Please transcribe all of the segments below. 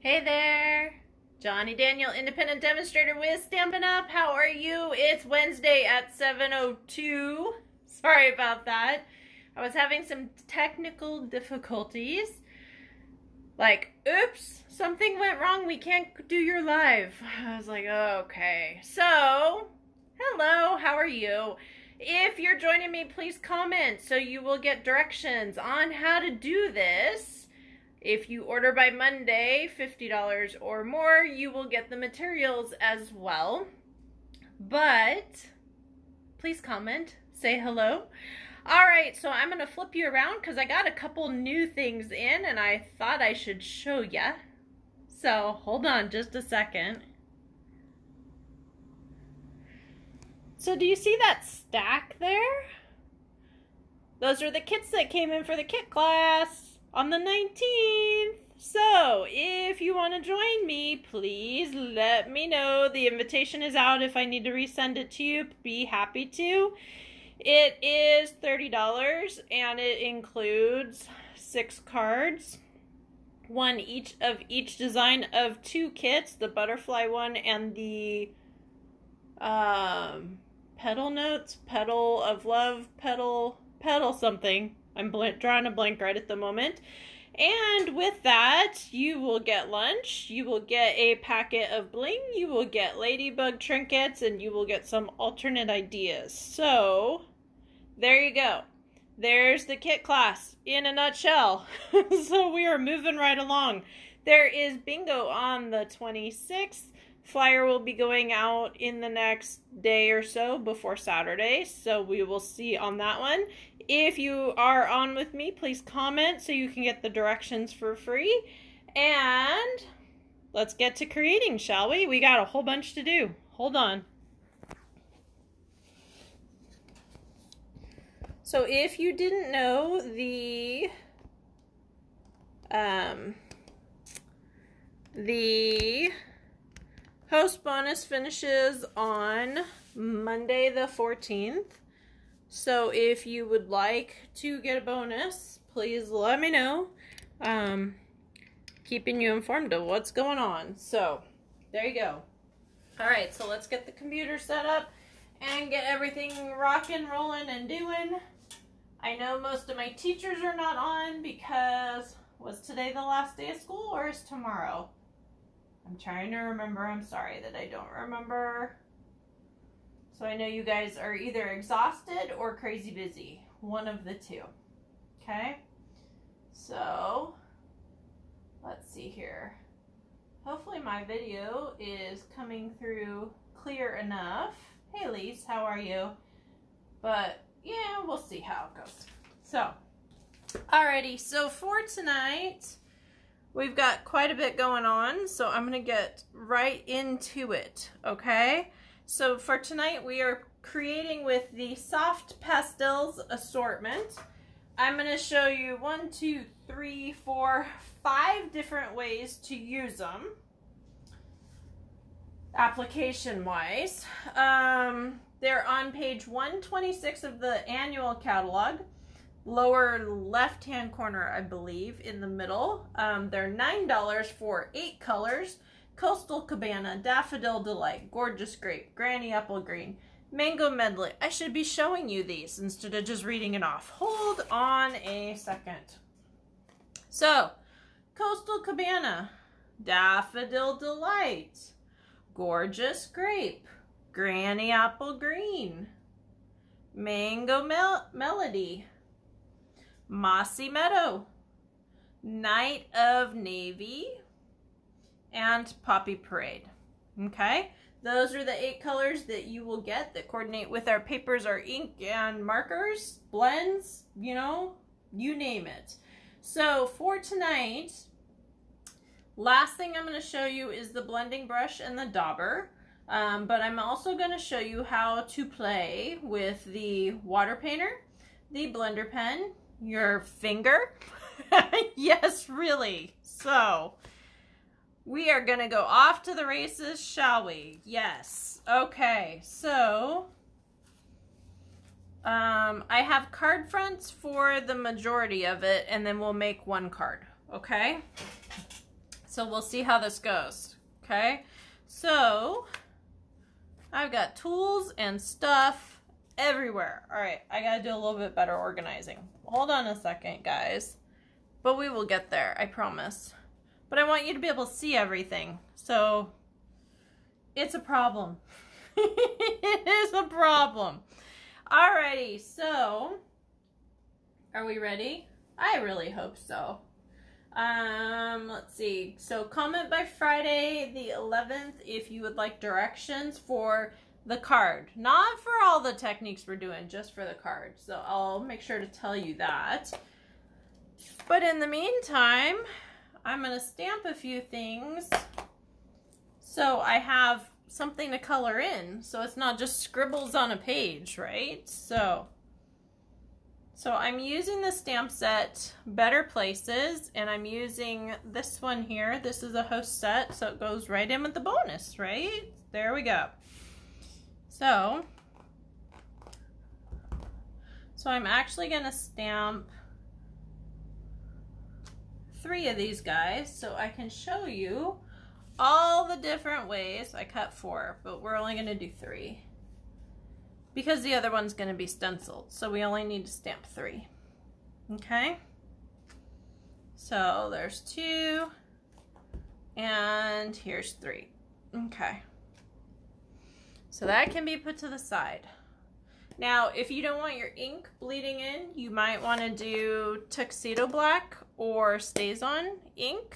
Hey there, Johnny Daniel, independent demonstrator with Stampin' Up. How are you? It's Wednesday at 7:02. Sorry about that. I was having some technical difficulties. Like, oops, something went wrong. We can't do your live. I was like, okay. So, hello, how are you? If you're joining me, please comment so you will get directions on how to do this. If you order by Monday, $50 or more, you will get the materials as well. But please comment, say hello. All right, so I'm going to flip you around because I got a couple new things in and I thought I should show ya. So hold on just a second. So do you see that stack there? Those are the kits that came in for the kit class on the 19th. So if you want to join me, please let me know. The invitation is out. If I need to resend it to you, be happy to. It is $30 and it includes 6 cards, one each of each design of 2 kits, the butterfly one and the petal notes, petal of love, petal something. I'm drawing a blank right at the moment. And with that, you will get lunch, you will get a packet of bling, you will get ladybug trinkets, and you will get some alternate ideas. So, there you go. There's the kit class in a nutshell. So we are moving right along. There is bingo on the 26th. Flyer will be going out in the next day or so before Saturday, so we will see on that one. If you are on with me, please comment so you can get the directions for free. And let's get to creating, shall we? We got a whole bunch to do. Hold on. So if you didn't know, the host bonus finishes on Monday the 14th. So if you would like to get a bonus, please let me know. Keeping you informed of what's going on. So there you go. All right, so let's get the computer set up and get everything rocking, rolling, and doing. I know most of my teachers are not on because was today the last day of school or is tomorrow? I'm trying to remember. I'm sorry that I don't remember. So I know you guys are either exhausted or crazy busy. One of the two. Okay? So, let's see here. Hopefully my video is coming through clear enough. Hey Lise, how are you? But, yeah, we'll see how it goes. So, alrighty. So for tonight, we've got quite a bit going on, so I'm going to get right into it, okay? So for tonight, we are creating with the soft pastels assortment. I'm going to show you 1, 2, 3, 4, 5 different ways to use them, application-wise. They're on page 126 of the annual catalog. Lower left-hand corner, I believe, in the middle. They're $9 for 8 colors. Coastal Cabana, Daffodil Delight, Gorgeous Grape, Granny Apple Green, Mango Medley. I should be showing you these instead of just reading it off. Hold on a second. So, Coastal Cabana, Daffodil Delight, Gorgeous Grape, Granny Apple Green, Mango Melody, Mossy Meadow, Night of Navy, and Poppy Parade. Okay, those are the 8 colors that you will get that coordinate with our papers, our ink and markers, blends, you know, you name it. So for tonight, last thing I'm going to show you is the blending brush and the dauber. But I'm also going to show you how to play with the water painter, the blender pen, your finger. Yes, really. So we are going to go off to the races, shall we? Yes. Okay, so I have card fronts for the majority of it, and then we'll make one card, okay? So we'll see how this goes. Okay, so I've got tools and stuff everywhere. All right, I gotta do a little bit better organizing. Hold on a second, guys. But we will get there, I promise. But I want you to be able to see everything. So it's a problem. It is a problem. Alrighty, so are we ready? I really hope so. Let's see. So comment by Friday the 11th if you would like directions for the card. Not for all the techniques we're doing, just for the card. So I'll make sure to tell you that. But in the meantime, I'm going to stamp a few things so I have something to color in. So it's not just scribbles on a page, right? So I'm using the stamp set Better Places, and I'm using this one here. This is a host set, so it goes right in with the bonus, right? There we go. So I'm actually going to stamp 3 of these guys so I can show you all the different ways. I cut 4, but we're only going to do 3. Because the other one's going to be stenciled, so we only need to stamp 3. Okay? So there's 2, and here's 3. Okay. So that can be put to the side. Now, if you don't want your ink bleeding in, you might want to do tuxedo black or stays on ink,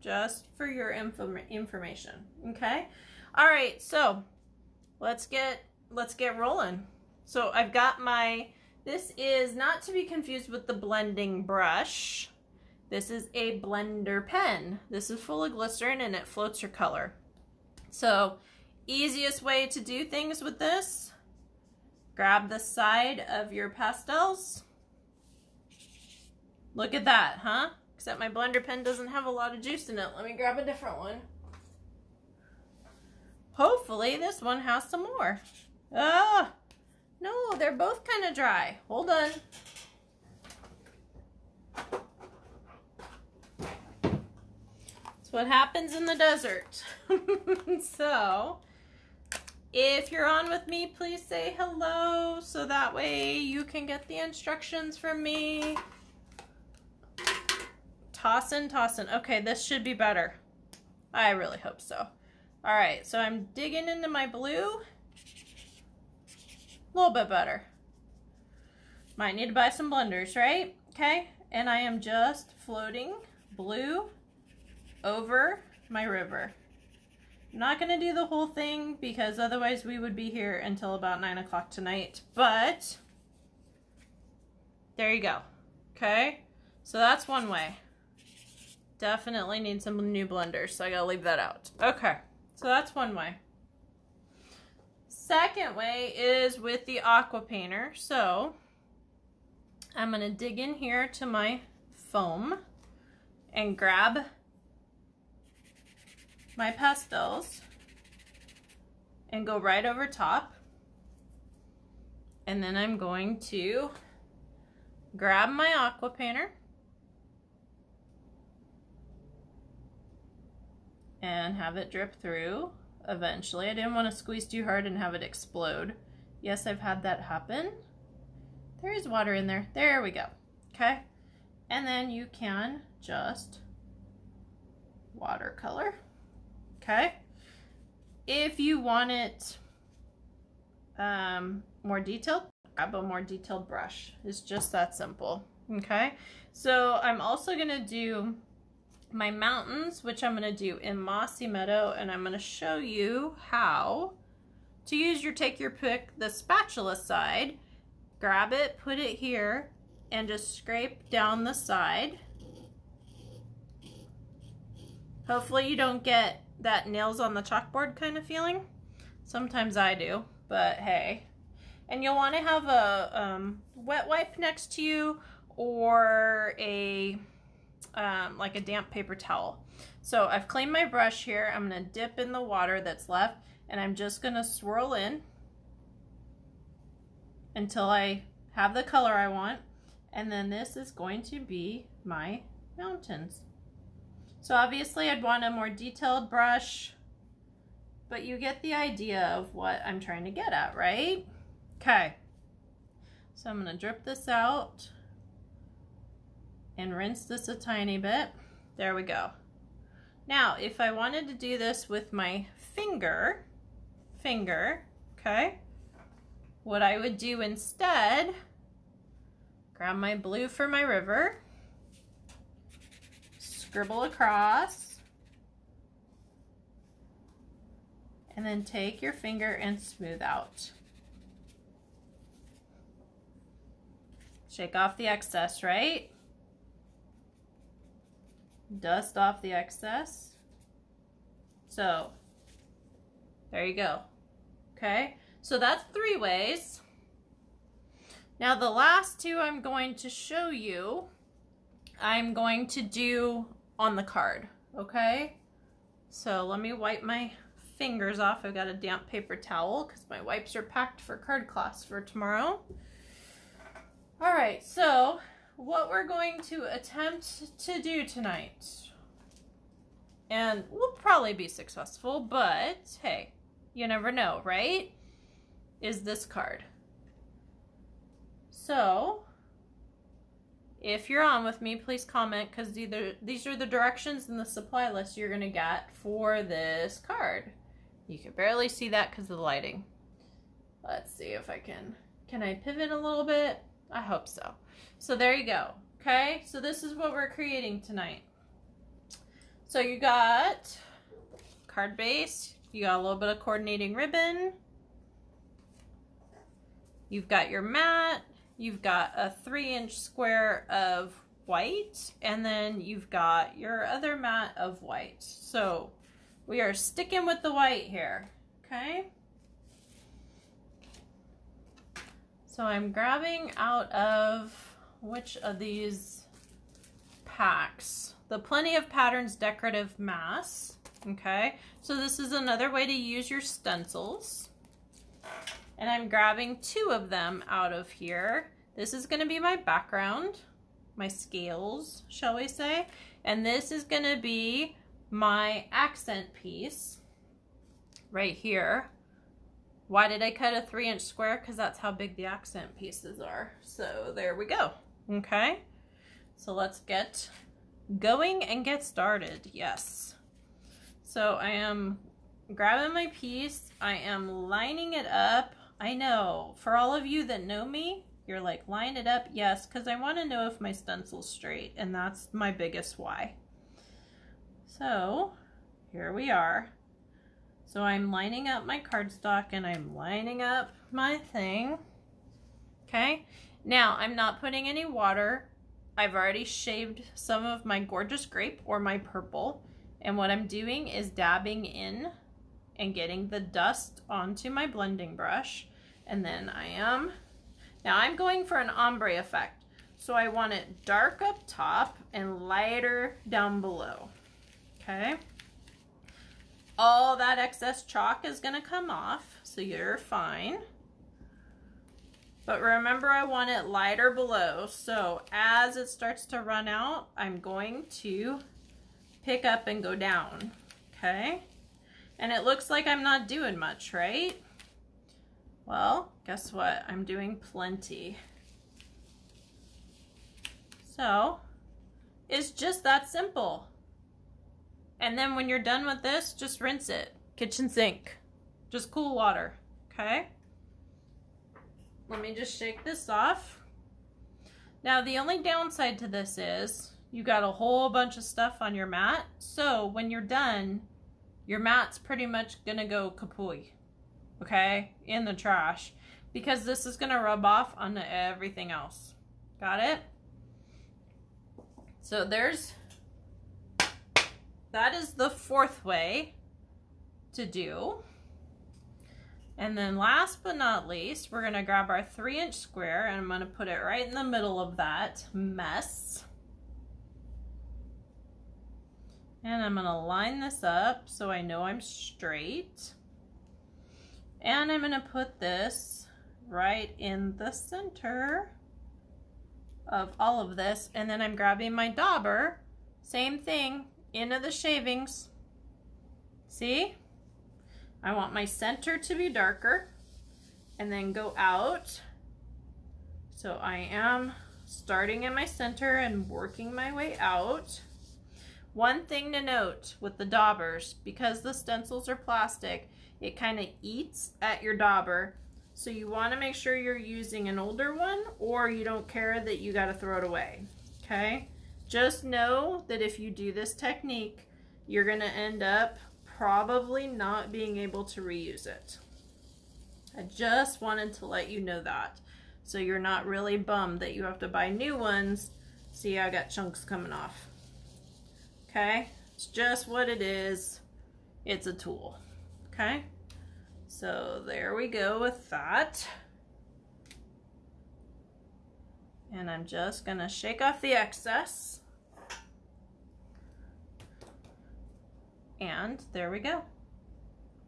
just for your information. Okay? All right, so let's get rolling. So I've got this is not to be confused with the blending brush. This is a blender pen. This is full of glycerin and it floats your color. So easiest way to do things with this, grab the side of your pastels. Look at that, huh? Except my blender pen doesn't have a lot of juice in it. Let me grab a different one. Hopefully this one has some more. Ah, no, they're both kind of dry. Hold on. That's what happens in the desert. So, if you're on with me, please say hello so that way you can get the instructions from me. Tossin'. Okay, this should be better. I really hope so. All right, so I'm digging into my blue. A little bit better. Might need to buy some blenders, right? Okay, and I am just floating blue over my river. I'm not going to do the whole thing because otherwise we would be here until about 9 o'clock tonight, but there you go. Okay, so that's one way. Definitely need some new blenders, so I gotta leave that out. Okay, so that's one way. Second way is with the aqua painter. So I'm gonna dig in here to my foam and grab my pastels and go right over top. And then I'm going to grab my aqua painter and have it drip through eventually. I didn't want to squeeze too hard and have it explode. Yes, I've had that happen. There is water in there. There we go. Okay. And then you can just watercolor. Okay. If you want it more detailed, grab a more detailed brush. It's just that simple. Okay. So I'm also going to do my mountains, which I'm going to do in Mossy Meadow, and I'm going to show you how to use your take your pick, the spatula side, grab it, put it here, and just scrape down the side. Hopefully you don't get that nails on the chalkboard kind of feeling. Sometimes I do, but hey. And you'll want to have a wet wipe next to you or a like a damp paper towel. So I've cleaned my brush here. I'm going to dip in the water that's left, and I'm just going to swirl in until I have the color I want. And then this is going to be my mountains. So obviously I'd want a more detailed brush, but you get the idea of what I'm trying to get at, right? Okay, so I'm gonna drip this out and rinse this a tiny bit. There we go. Now, if I wanted to do this with my finger, okay, what I would do instead, grab my blue for my river, scribble across, and then take your finger and smooth out. Shake off the excess, right? Dust off the excess. So, there you go. Okay, so that's 3 ways. Now the last 2 I'm going to show you, I'm going to do on the card, okay? So let me wipe my fingers off. I've got a damp paper towel because my wipes are packed for card class for tomorrow. All right, so what we're going to attempt to do tonight, and we'll probably be successful, but hey, you never know, right? Is this card. So if you're on with me, please comment, because these are the directions in the supply list you're gonna get for this card. You can barely see that because of the lighting. Let's see if I can I pivot a little bit? I hope so. So there you go. Okay, so this is what we're creating tonight. So you got card base, you got a little bit of coordinating ribbon, you've got your mat, you've got a 3-inch square of white, and then you've got your other mat of white. So we are sticking with the white here, okay? So I'm grabbing out of which of these packs? The Plenty of Patterns Decorative Mass, okay? So this is another way to use your stencils. And I'm grabbing 2 of them out of here. This is gonna be my background, my scales, shall we say? And this is gonna be my accent piece right here. Why did I cut a 3-inch square? Because that's how big the accent pieces are. So there we go, okay? So let's get going and get started, yes. So I am grabbing my piece, I am lining it up. I know, for all of you that know me, you're like, line it up, yes, because I want to know if my stencil's straight, and that's my biggest why. So here we are. So I'm lining up my cardstock and I'm lining up my thing, okay? Now, I'm not putting any water. I've already shaved some of my gorgeous grape or my purple, and what I'm doing is dabbing in and getting the dust onto my blending brush, and then now I'm going for an ombre effect. So I want it dark up top and lighter down below, okay? All that excess chalk is gonna come off, so you're fine. But remember, I want it lighter below, so as it starts to run out, I'm going to pick up and go down, okay? And it looks like I'm not doing much, right? Well, guess what? I'm doing plenty. So, it's just that simple. And then when you're done with this, just rinse it. Kitchen sink. Just cool water, okay? Let me just shake this off. Now, the only downside to this is you got a whole bunch of stuff on your mat. So when you're done, your mat's pretty much gonna go kapooey, okay? In the trash, because this is gonna rub off onto everything else. Got it? So that is the 4th way to do. And then last but not least, we're gonna grab our 3-inch square and I'm gonna put it right in the middle of that mess. And I'm gonna line this up so I know I'm straight. And I'm gonna put this right in the center of all of this. And then I'm grabbing my dauber, same thing, into the shavings. See? I want my center to be darker and then go out. So I am starting in my center and working my way out. One thing to note with the daubers, because the stencils are plastic, it kind of eats at your dauber. So you want to make sure you're using an older one, or you don't care that you got to throw it away. Okay? Just know that if you do this technique, you're going to end up probably not being able to reuse it. I just wanted to let you know that, so you're not really bummed that you have to buy new ones. See, I got chunks coming off. Okay? It's just what it is. It's a tool. Okay? So there we go with that. And I'm just gonna shake off the excess. And there we go.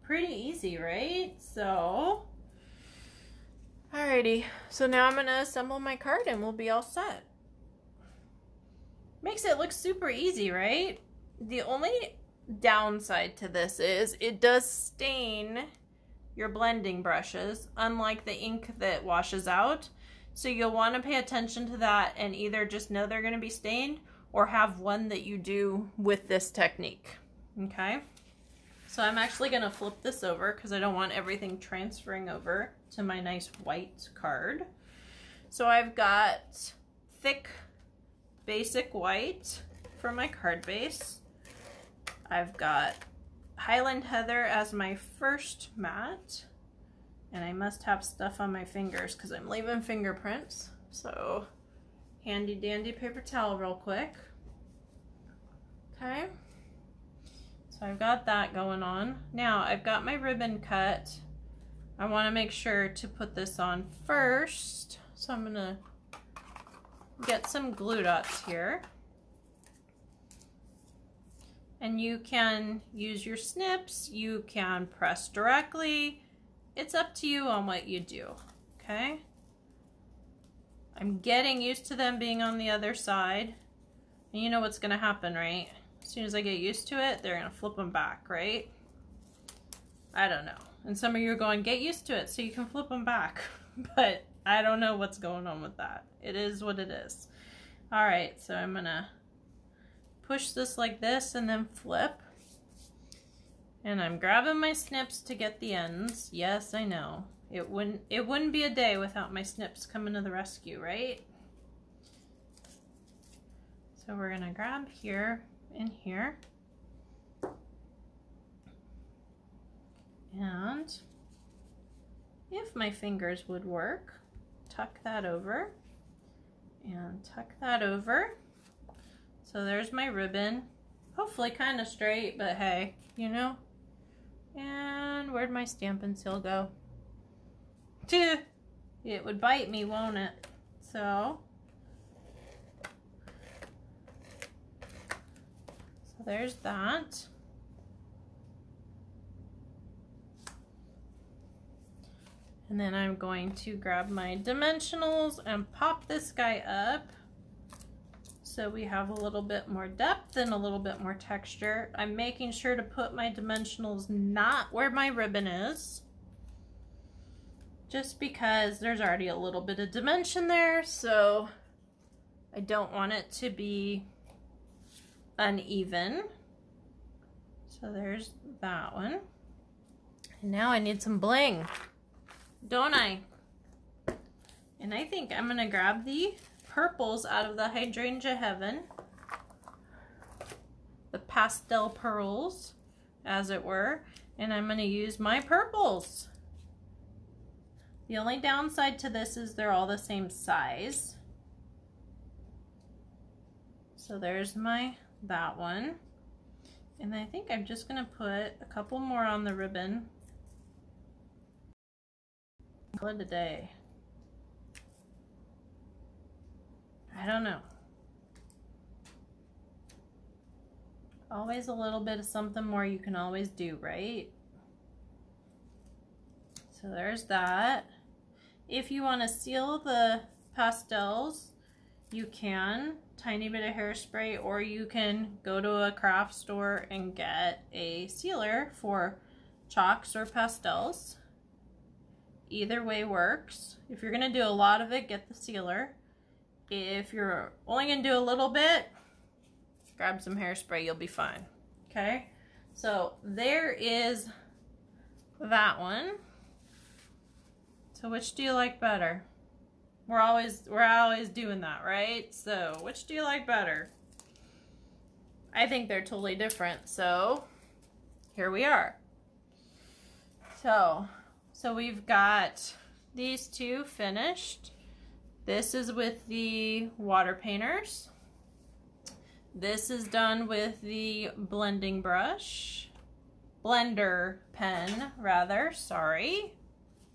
Pretty easy, right? So, alrighty. So now I'm gonna assemble my card and we'll be all set. Makes it look super easy, right? The only downside to this is it does stain your blending brushes, unlike the ink that washes out. So you'll want to pay attention to that and either just know they're going to be stained or have one that you do with this technique. Okay? So I'm actually going to flip this over because I don't want everything transferring over to my nice white card. So I've got thick basic white for my card base. I've got Highland Heather as my first matte, and I must have stuff on my fingers because I'm leaving fingerprints. So handy dandy paper towel real quick. Okay, so I've got that going on. Now I've got my ribbon cut. I want to make sure to put this on first, so I'm gonna get some glue dots here. And you can use your snips, you can press directly. It's up to you on what you do, okay? I'm getting used to them being on the other side. And you know what's gonna happen, right? As soon as I get used to it, they're gonna flip them back, right? I don't know. And some of you are going, get used to it so you can flip them back. But I don't know what's going on with that. It is what it is. All right, so I'm gonna push this like this and then flip. And I'm grabbing my snips to get the ends. Yes, I know. It wouldn't be a day without my snips coming to the rescue, right? So we're gonna grab here and here. And if my fingers would work, tuck that over and tuck that over. So there's my ribbon. Hopefully kind of straight, but hey, you know. And where'd my Stampin' Seal go? It would bite me, won't it? So there's that. And then I'm going to grab my dimensionals and pop this guy up so we have a little bit more depth and a little bit more texture. I'm making sure to put my dimensionals not where my ribbon is, just because there's already a little bit of dimension there, so I don't want it to be uneven. So there's that one. And now I need some bling, don't I? And I think I'm gonna grab the purples out of the Hydrangea Heaven, the pastel pearls, as it were, and I'm gonna use my purples. The only downside to this is they're all the same size. So there's that one. And I think I'm just gonna put a couple more on the ribbon. Call it a day. I don't know. Always a little bit of something more you can always do, right? So there's that. If you want to seal the pastels, you can, tiny bit of hairspray, or you can go to a craft store and get a sealer for chalks or pastels. Either way works. If you're gonna do a lot of it, get the sealer. If you're only gonna do a little bit, grab some hairspray, you'll be fine. Okay, so there is that one. So which do you like better? We're always doing that, right? So which do you like better? I think they're totally different, so here we are. So we've got these two finished. This is with the water painters. This is done with the blending brush. Blender pen, rather, sorry.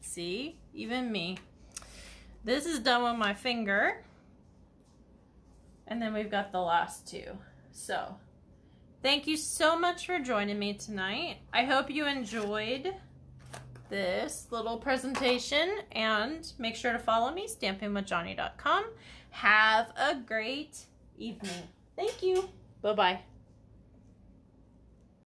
See, even me. This is done with my finger. And then we've got the last two. So, thank you so much for joining me tonight. I hope you enjoyed this little presentation, and make sure to follow me, stampingwithjohnny.com. Have a great evening. Thank you. Bye-bye.